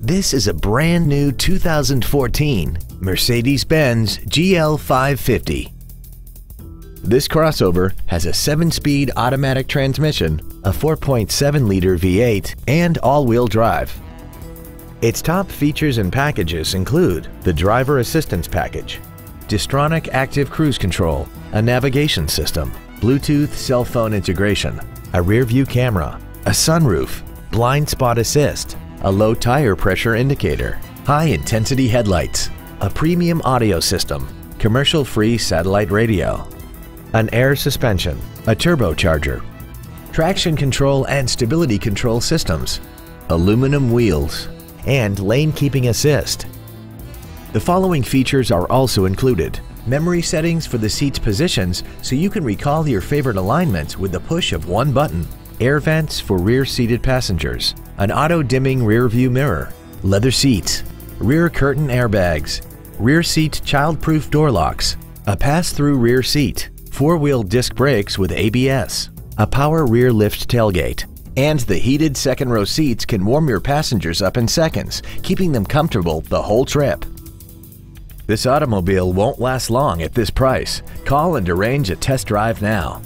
This is a brand new 2014 Mercedes-Benz GL 550. This crossover has a 7-speed automatic transmission, a 4.7-liter V8, and all-wheel drive. Its top features and packages include the driver assistance package, Distronic Active Cruise Control, a navigation system, Bluetooth cell phone integration, a rear-view camera, a sunroof, blind spot assist, a low tire pressure indicator, high-intensity headlights, a premium audio system, commercial-free satellite radio, an air suspension, a turbocharger, traction control and stability control systems, aluminum wheels, and lane keeping assist. The following features are also included: memory settings for the seat's positions so you can recall your favorite alignments with the push of one button, air vents for rear-seated passengers, an auto-dimming rear-view mirror, leather seats, rear curtain airbags, rear seat child-proof door locks, a pass-through rear seat, 4-wheel disc brakes with ABS, a power rear lift tailgate, and the heated second-row seats can warm your passengers up in seconds, keeping them comfortable the whole trip. This automobile won't last long at this price. Call and arrange a test drive now.